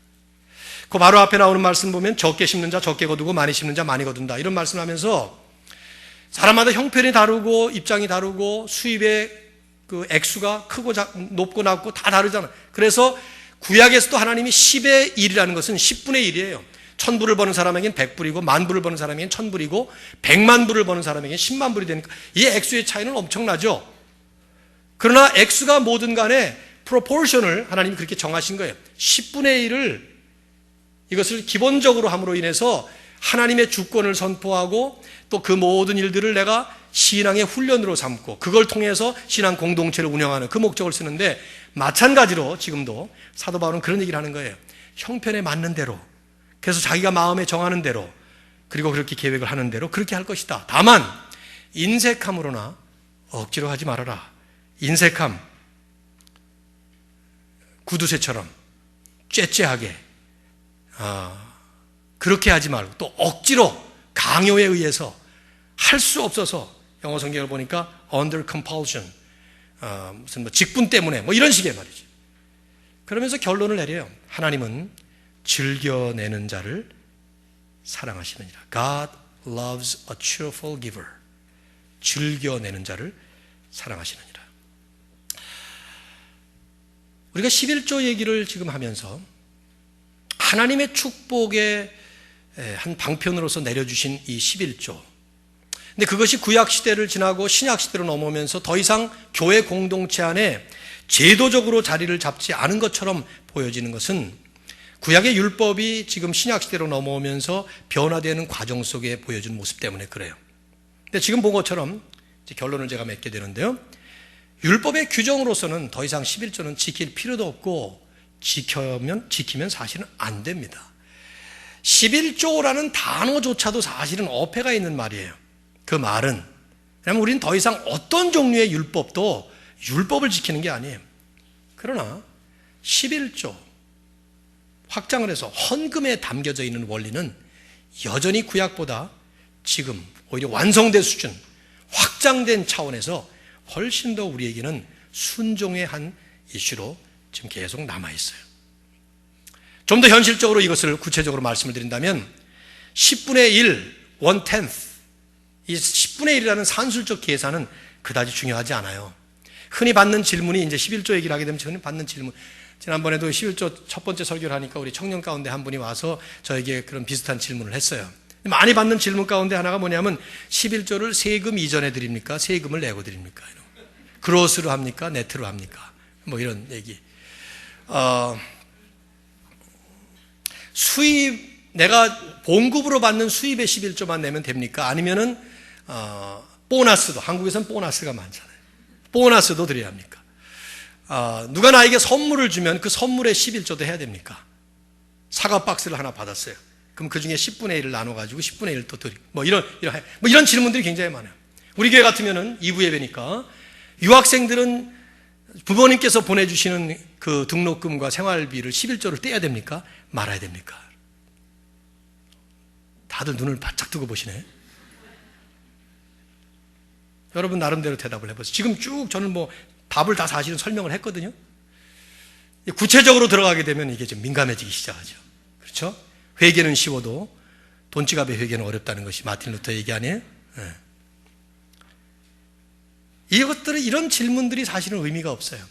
그 바로 앞에 나오는 말씀 보면 적게 심는 자 적게 거두고 많이 심는 자 많이 거둔다, 이런 말씀을 하면서 사람마다 형편이 다르고 입장이 다르고 수입의 그 액수가 크고 높고 낮고 다 다르잖아요. 그래서 구약에서도 하나님이 10의 1이라는 것은 10분의 1이에요. 1000불을 버는 사람에게는 100불이고 10,000불을 버는 사람에게는 1000불이고 100만 불을 버는 사람에게는 10만 불이 되니까 이 액수의 차이는 엄청나죠. 그러나 액수가 뭐든 간에 프로포션을 하나님이 그렇게 정하신 거예요. 10분의 1을 이것을 기본적으로 함으로 인해서 하나님의 주권을 선포하고 또 그 모든 일들을 내가 신앙의 훈련으로 삼고 그걸 통해서 신앙 공동체를 운영하는 그 목적을 쓰는데, 마찬가지로 지금도 사도 바울은 그런 얘기를 하는 거예요. 형편에 맞는 대로, 그래서 자기가 마음에 정하는 대로 그리고 그렇게 계획을 하는 대로 그렇게 할 것이다. 다만 인색함으로나 억지로 하지 말아라. 인색함, 구두쇠처럼 쬐쬐하게 그렇게 하지 말고, 또 억지로 강요에 의해서 할 수 없어서, 영어 성경을 보니까 under compulsion, 무슨 직분 때문에 이런 식의 말이지. 그러면서 결론을 내려요. 하나님은 즐겨내는 자를 사랑하시느니라. God loves a cheerful giver. 즐겨내는 자를 사랑하시느니라. 우리가 11조 얘기를 지금 하면서 하나님의 축복의 한 방편으로서 내려주신 이 11조. 근데 그것이 구약시대를 지나고 신약시대로 넘어오면서 더 이상 교회 공동체 안에 제도적으로 자리를 잡지 않은 것처럼 보여지는 것은 구약의 율법이 지금 신약시대로 넘어오면서 변화되는 과정 속에 보여준 모습 때문에 그래요. 근데 지금 본 것처럼 이제 결론을 제가 맺게 되는데요. 율법의 규정으로서는 더 이상 11조는 지킬 필요도 없고 지키면 사실은 안 됩니다. 11조라는 단어조차도 사실은 어폐가 있는 말이에요. 그 말은, 왜냐하면 우리는 더 이상 어떤 종류의 율법도 율법을 지키는 게 아니에요. 그러나 11조, 확장을 해서 헌금에 담겨져 있는 원리는 여전히 구약보다 지금 오히려 완성된 수준, 확장된 차원에서 훨씬 더 우리에게는 순종의 한 이슈로 지금 계속 남아있어요. 좀 더 현실적으로 이것을 구체적으로 말씀을 드린다면 10분의 1, 1/10, 이 10분의 1이라는 산술적 계산은 그다지 중요하지 않아요. 흔히 받는 질문이, 이제 11조 얘기를 하게 되면 흔히 받는 질문, 지난번에도 11조 첫 번째 설교를 하니까 우리 청년 가운데 한 분이 와서 저에게 그런 비슷한 질문을 했어요. 많이 받는 질문 가운데 하나가 뭐냐면 11조를 세금 이전에 드립니까? 세금을 내고 드립니까? 그로스로 합니까? 네트로 합니까? 이런 얘기. 수입, 내가 봉급으로 받는 수입의 11조만 내면 됩니까? 아니면은 보너스도, 한국에서는 보너스가 많잖아요. 보너스도 드려야 합니까? 누가 나에게 선물을 주면 그 선물의 11조도 해야 됩니까? 사과 박스를 하나 받았어요. 그럼 그 중에 10분의 1을 나눠가지고 10분의 1을 또 드리고, 이런 질문들이 굉장히 많아요. 우리 교회 같으면은 2부 예배니까 유학생들은 부모님께서 보내주시는 그 등록금과 생활비를 11조를 떼야 됩니까? 말아야 됩니까? 다들 눈을 바짝 뜨고 보시네. 여러분 나름대로 대답을 해보세요. 지금 쭉 저는 답을 다 사실은 설명을 했거든요. 구체적으로 들어가게 되면 이게 좀 민감해지기 시작하죠. 그렇죠? 회개는 쉬워도 돈지갑의 회개는 어렵다는 것이 마틴 루터 얘기 아니에요? 네. 이런 질문들이 사실은 의미가 없어요.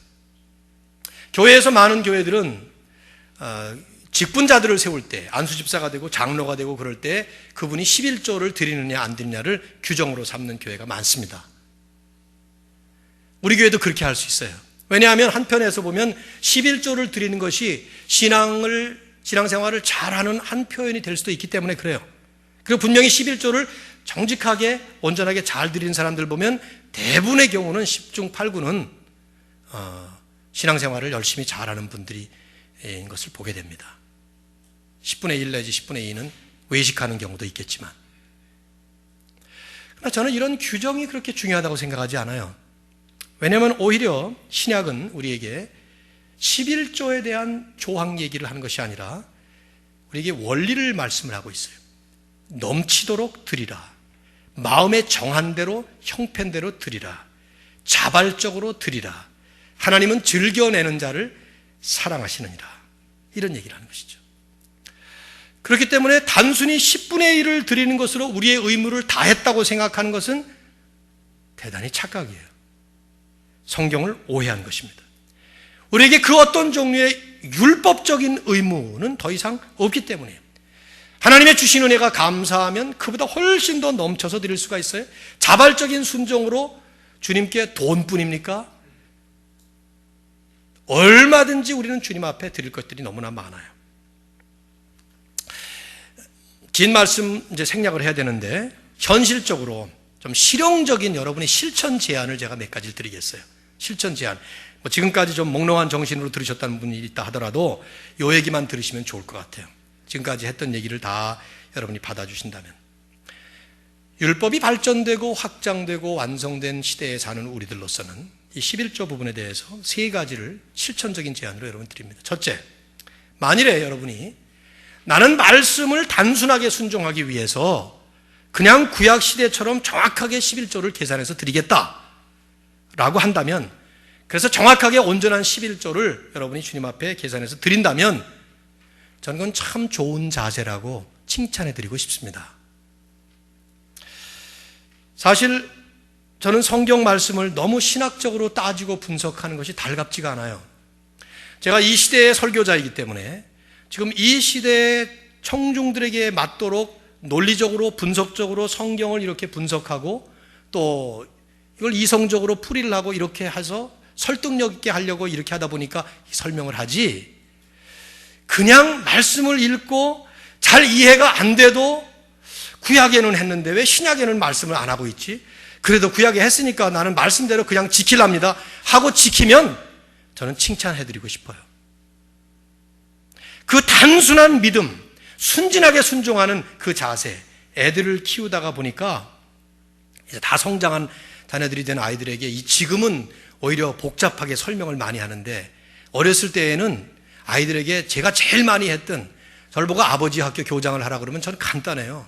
교회에서 많은 교회들은 직분자들을 세울 때, 안수집사가 되고 장로가 되고 그럴 때 그분이 11조를 드리느냐 안 드리느냐를 규정으로 삼는 교회가 많습니다. 우리 교회도 그렇게 할 수 있어요. 왜냐하면 한편에서 보면 11조를 드리는 것이 신앙생활을 잘하는 한 표현이 될 수도 있기 때문에 그래요. 그리고 분명히 11조를 정직하게 온전하게 잘 드리는 사람들 보면 대부분의 경우는 10중 8구는 신앙생활을 열심히 잘하는 분들인 것을 보게 됩니다. 10분의 1 내지 10분의 2는 외식하는 경우도 있겠지만, 그러나 저는 이런 규정이 그렇게 중요하다고 생각하지 않아요. 왜냐하면 오히려 신약은 우리에게 11조에 대한 조항 얘기를 하는 것이 아니라 우리에게 원리를 말씀을 하고 있어요. 넘치도록 드리라. 마음에 정한 대로 형편대로 드리라. 자발적으로 드리라. 하나님은 즐겨내는 자를 사랑하시느니라. 이런 얘기를 하는 것이죠. 그렇기 때문에 단순히 10분의 1을 드리는 것으로 우리의 의무를 다했다고 생각하는 것은 대단히 착각이에요. 성경을 오해한 것입니다. 우리에게 그 어떤 종류의 율법적인 의무는 더 이상 없기 때문이에요. 하나님의 주신 은혜가 감사하면 그보다 훨씬 더 넘쳐서 드릴 수가 있어요. 자발적인 순종으로 주님께 돈뿐입니까? 얼마든지 우리는 주님 앞에 드릴 것들이 너무나 많아요. 긴 말씀 이제 생략을 해야 되는데, 현실적으로 좀 실용적인 여러분의 실천 제안을 제가 몇 가지를 드리겠어요. 실천 제안. 지금까지 좀 몽롱한 정신으로 들으셨다는 분이 있다 하더라도 이 얘기만 들으시면 좋을 것 같아요. 지금까지 했던 얘기를 다 여러분이 받아주신다면. 율법이 발전되고 확장되고 완성된 시대에 사는 우리들로서는 이 11조 부분에 대해서 세 가지를 실천적인 제안으로 여러분 드립니다. 첫째, 만일에 여러분이 나는 말씀을 단순하게 순종하기 위해서 그냥 구약 시대처럼 정확하게 11조를 계산해서 드리겠다 라고 한다면, 그래서 정확하게 온전한 11조를 여러분이 주님 앞에 계산해서 드린다면 저는 그건 참 좋은 자세라고 칭찬해 드리고 싶습니다. 사실 저는 성경 말씀을 너무 신학적으로 따지고 분석하는 것이 달갑지가 않아요. 제가 이 시대의 설교자이기 때문에 지금 이 시대의 청중들에게 맞도록 논리적으로 분석적으로 성경을 이렇게 분석하고 또 이걸 이성적으로 풀이를 하고 이렇게 해서 설득력 있게 하려고 이렇게 하다 보니까 설명을 하지, 그냥 말씀을 읽고 잘 이해가 안 돼도 구약에는 했는데 왜 신약에는 말씀을 안 하고 있지? 그래도 구약에 했으니까 나는 말씀대로 그냥 지키랍니다 하고 지키면 저는 칭찬해드리고 싶어요. 그 단순한 믿음, 순진하게 순종하는 그 자세, 애들을 키우다가 보니까 이제 다 성장한 자녀들이 된 아이들에게 지금은 오히려 복잡하게 설명을 많이 하는데, 어렸을 때에는 아이들에게 제가 제일 많이 했던, 저를 보고 아버지 학교 교장을 하라 그러면 저는 간단해요.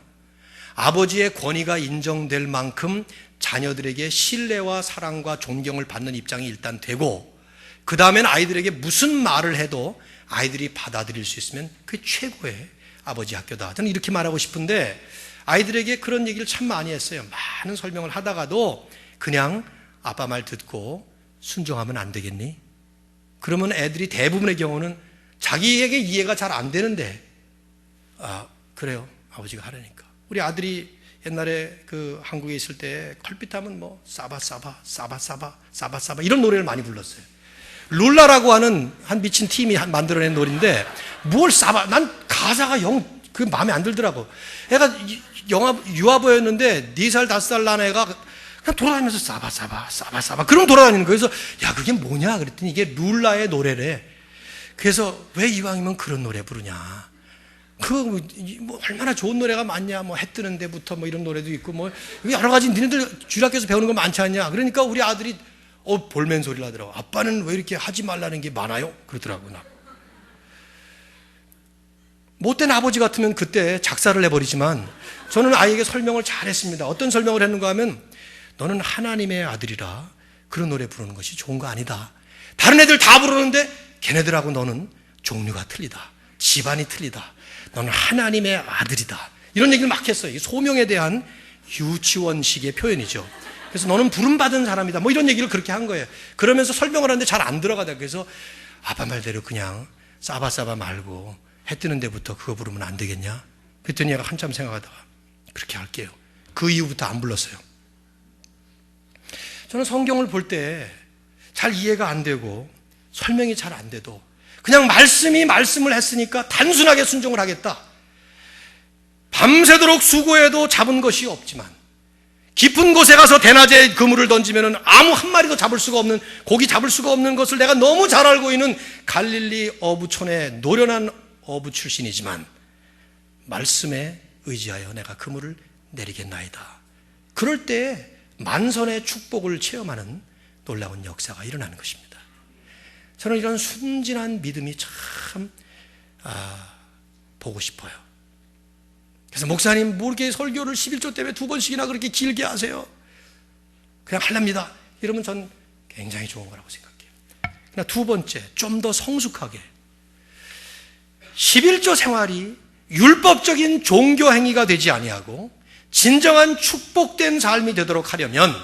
아버지의 권위가 인정될 만큼 자녀들에게 신뢰와 사랑과 존경을 받는 입장이 일단 되고, 그 다음엔 아이들에게 무슨 말을 해도 아이들이 받아들일 수 있으면 그게 최고의 아버지 학교다. 저는 이렇게 말하고 싶은데, 아이들에게 그런 얘기를 참 많이 했어요. 많은 설명을 하다가도 그냥 아빠 말 듣고 순종하면 안 되겠니? 그러면 애들이 대부분의 경우는 자기에게 이해가 잘 안 되는데, 그래요, 아버지가 하라니까. 우리 아들이 옛날에 그 한국에 있을 때 컬빛하면 뭐 사바사바 사바사바 사바사바 이런 노래를 많이 불렀어요. 룰라라고 하는 한 미친 팀이 만들어낸 노래인데, 뭘 사바, 난 가사가 그 마음에 안 들더라고. 애가 유아부였는데 4살 5살 난 애가 그냥 돌아다니면서 사바사바 사바사바 그럼 돌아다니는 거예요. 그래서 야, 그게 뭐냐 그랬더니 이게 룰라의 노래래. 그래서 왜 이왕이면 그런 노래 부르냐, 뭐 얼마나 좋은 노래가 많냐, 뭐 해 뜨는 데부터 뭐 이런 노래도 있고 뭐 여러 가지 니네들 주일학교에서 배우는 거 많지 않냐. 그러니까 우리 아들이 볼멘 소리를 하더라고. 아빠는 왜 이렇게 하지 말라는 게 많아요? 그러더라고. 나 못된 아버지 같으면 그때 작사를 해버리지만 저는 아이에게 설명을 잘했습니다. 어떤 설명을 했는가 하면, 너는 하나님의 아들이라 그런 노래 부르는 것이 좋은 거 아니다. 다른 애들 다 부르는데 걔네들하고 너는 종류가 틀리다, 집안이 틀리다, 너는 하나님의 아들이다, 이런 얘기를 막 했어요. 소명에 대한 유치원식의 표현이죠. 그래서 너는 부름받은 사람이다, 뭐 이런 얘기를 그렇게 한 거예요. 그러면서 설명을 하는데 잘 안 들어가다. 그래서 아빠 말대로 그냥 싸바싸바 말고 해 뜨는 데부터 그거 부르면 안 되겠냐? 그랬더니 얘가 한참 생각하다가 그렇게 할게요. 그 이후부터 안 불렀어요. 저는 성경을 볼 때 잘 이해가 안 되고 설명이 잘 안 돼도 그냥 말씀을 했으니까 단순하게 순종을 하겠다. 밤새도록 수고해도 잡은 것이 없지만 깊은 곳에 가서 대낮에 그물을 던지면 아무 한 마리도 잡을 수가 없는, 고기 잡을 수가 없는 것을 내가 너무 잘 알고 있는 갈릴리 어부촌의 노련한 어부 출신이지만 말씀에 의지하여 내가 그물을 내리겠나이다. 그럴 때 만선의 축복을 체험하는 놀라운 역사가 일어나는 것입니다. 저는 이런 순진한 믿음이 참 보고 싶어요. 그래서 목사님 뭐 이렇게 설교를 11조 때문에 2번씩이나 그렇게 길게 하세요? 그냥 하랍니다. 이러면 전 굉장히 좋은 거라고 생각해요. 그러나 두 번째, 좀 더 성숙하게 11조 생활이 율법적인 종교 행위가 되지 아니하고 진정한 축복된 삶이 되도록 하려면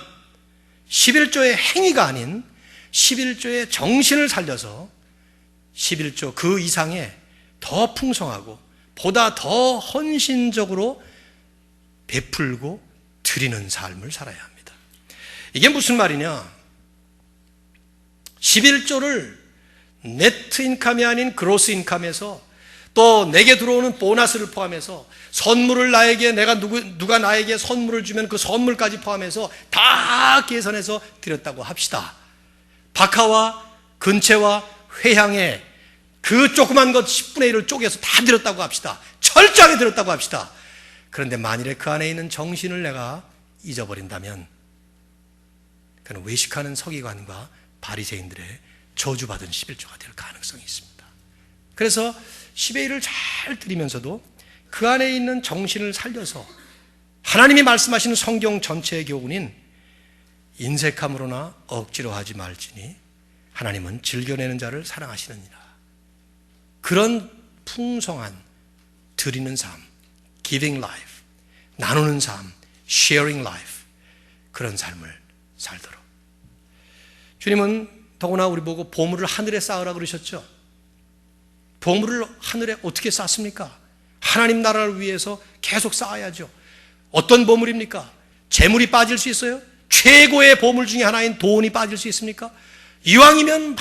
11조의 행위가 아닌 11조의 정신을 살려서 11조 그 이상의 더 풍성하고 보다 더 헌신적으로 베풀고 드리는 삶을 살아야 합니다. 이게 무슨 말이냐? 11조를 네트 인컴이 아닌 그로스 인컴에서 또 내게 들어오는 보너스를 포함해서 선물을 나에게 누가 나에게 선물을 주면 그 선물까지 포함해서 다 계산해서 드렸다고 합시다. 박하와 근채와 회향에 그 조그만 것 10분의 1을 쪼개서 다 드렸다고 합시다. 철저하게 드렸다고 합시다. 그런데 만일에 그 안에 있는 정신을 내가 잊어버린다면 그는 외식하는 서기관과 바리새인들의 저주받은 11조가 될 가능성이 있습니다. 그래서 10의 1을 잘 드리면서도 그 안에 있는 정신을 살려서 하나님이 말씀하시는 성경 전체의 교훈인 인색함으로나 억지로 하지 말지니 하나님은 즐겨내는 자를 사랑하시느니라. 그런 풍성한 드리는 삶, giving life, 나누는 삶, sharing life, 그런 삶을 살도록. 주님은 더구나 우리 보고 보물을 하늘에 쌓으라 그러셨죠. 보물을 하늘에 어떻게 쌓습니까? 하나님 나라를 위해서 계속 쌓아야죠. 어떤 보물입니까? 재물이 빠질 수 있어요? 최고의 보물 중에 하나인 돈이 빠질 수 있습니까? 이왕이면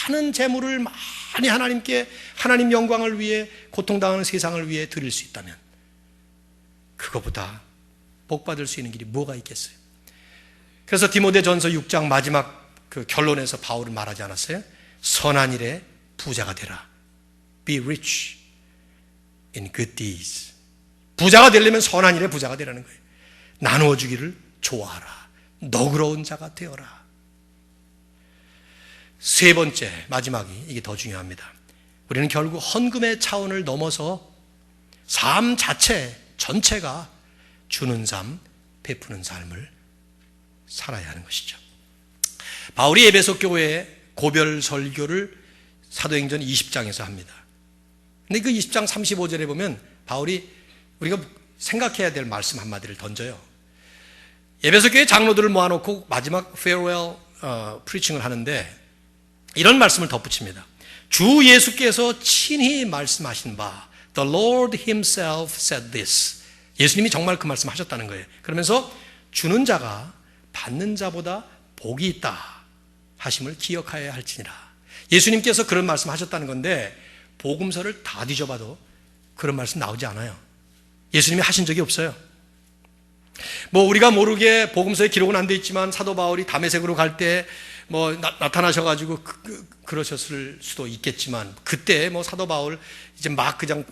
많은 재물을 많이 하나님께, 하나님 영광을 위해, 고통당하는 세상을 위해 드릴 수 있다면 그거보다 복받을 수 있는 길이 뭐가 있겠어요? 그래서 디모데전서 6장 마지막 그 결론에서 바울은 말하지 않았어요? 선한 일에 부자가 되라. Be rich in good deeds. 부자가 되려면 선한 일에 부자가 되라는 거예요. 나누어 주기를 좋아하라. 너그러운 자가 되어라. 세 번째, 마지막이 이게 더 중요합니다. 우리는 결국 헌금의 차원을 넘어서 삶 자체 전체가 주는 삶, 베푸는 삶을 살아야 하는 것이죠. 바울이 에베소 교회에 고별 설교를 사도행전 20장에서 합니다. 근데 그 20장 35절에 보면 바울이 우리가 생각해야 될 말씀 한마디를 던져요. 에베소 교회 장로들을 모아놓고 마지막 farewell preaching을 하는데 이런 말씀을 덧붙입니다. 주 예수께서 친히 말씀하신 바 The Lord himself said this. 예수님이 정말 그 말씀 하셨다는 거예요. 그러면서 주는 자가 받는 자보다 복이 있다 하심을 기억하여야 할지니라. 예수님께서 그런 말씀 하셨다는 건데 복음서를 다 뒤져봐도 그런 말씀 나오지 않아요. 예수님이 하신 적이 없어요. 우리가 모르게 복음서에 기록은 안 돼 있지만 사도 바울이 다메섹으로 갈 때 나타나셔가지고 그러셨을 수도 있겠지만 그때 사도 바울 이제 막 그냥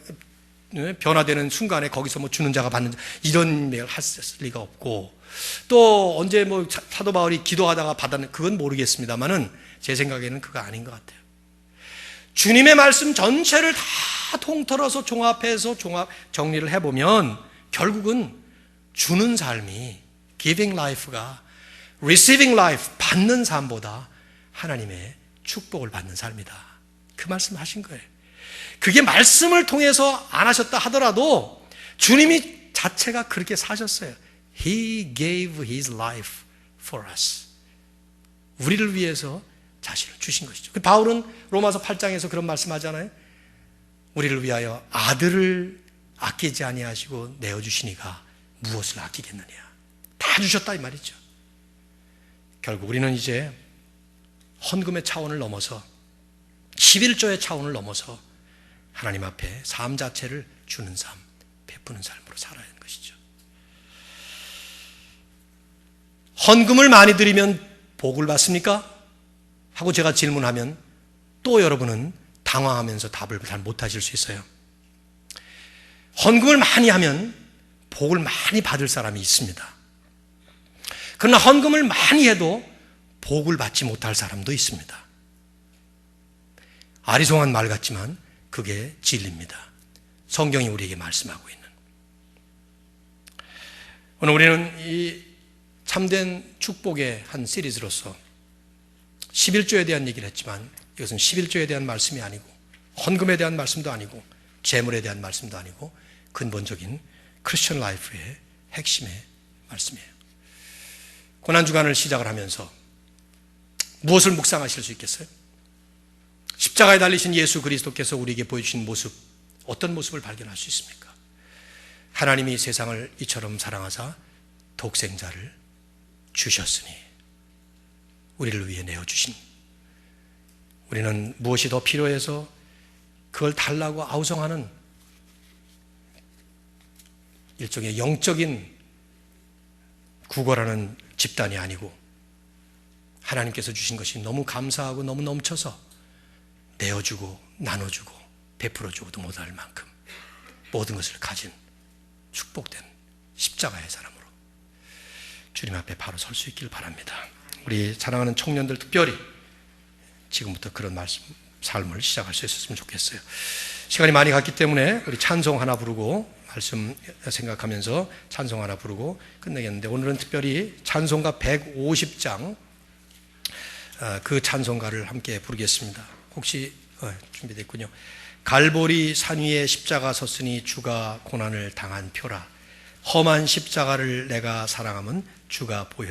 변화되는 순간에 거기서 주는 자가 받는 자 이런 맥을 했을 리가 없고 또 언제 사도 바울이 기도하다가 받았는 그건 모르겠습니다만은 제 생각에는 그거 아닌 것 같아요. 주님의 말씀 전체를 다 통틀어서 종합해서 정리를 해보면 결국은 주는 삶이 giving life가 receiving life 받는 삶보다 하나님의 축복을 받는 삶이다. 그 말씀 하신 거예요. 그게 말씀을 통해서 안 하셨다 하더라도 주님이 자체가 그렇게 사셨어요. He gave His life for us. 우리를 위해서 자신을 주신 것이죠. 바울은 로마서 8장에서 그런 말씀하잖아요. 우리를 위하여 아들을 아끼지 아니하시고 내어주시니가 무엇을 아끼겠느냐. 다 주셨다 이 말이죠. 결국 우리는 이제 헌금의 차원을 넘어서 11조의 차원을 넘어서 하나님 앞에 삶 자체를 주는 삶, 베푸는 삶으로 살아야 하는 것이죠. 헌금을 많이 드리면 복을 받습니까? 하고 제가 질문하면 또 여러분은 당황하면서 답을 잘 못하실 수 있어요. 헌금을 많이 하면 복을 많이 받을 사람이 있습니다. 그러나 헌금을 많이 해도 복을 받지 못할 사람도 있습니다. 아리송한 말 같지만 그게 진리입니다. 성경이 우리에게 말씀하고 있는. 오늘 우리는 이 참된 축복의 한 시리즈로서 11조에 대한 얘기를 했지만 이것은 11조에 대한 말씀이 아니고 헌금에 대한 말씀도 아니고 재물에 대한 말씀도 아니고 근본적인 크리스천 라이프의 핵심의 말씀이에요. 고난주간을 시작을 하면서 무엇을 묵상하실 수 있겠어요? 십자가에 달리신 예수 그리스도께서 우리에게 보여주신 모습, 어떤 모습을 발견할 수 있습니까? 하나님이 세상을 이처럼 사랑하사 독생자를 주셨으니 우리를 위해 내어주신, 우리는 무엇이 더 필요해서 그걸 달라고 아우성하는 일종의 영적인 구걸하는 집단이 아니고 하나님께서 주신 것이 너무 감사하고 너무 넘쳐서 내어주고 나눠주고 베풀어주고도 못할 만큼 모든 것을 가진 축복된 십자가의 사람으로 주님 앞에 바로 설 수 있길 바랍니다. 우리 사랑하는 청년들 특별히 지금부터 그런 삶을 시작할 수 있었으면 좋겠어요. 시간이 많이 갔기 때문에 우리 찬송 하나 부르고 말씀 생각하면서 찬송 하나 부르고 끝내겠는데, 오늘은 특별히 찬송가 150장 그 찬송가를 함께 부르겠습니다. 혹시 준비됐군요. 갈보리 산 위에 십자가 섰으니 주가 고난을 당한 표라. 험한 십자가를 내가 사랑함은 주가 보혈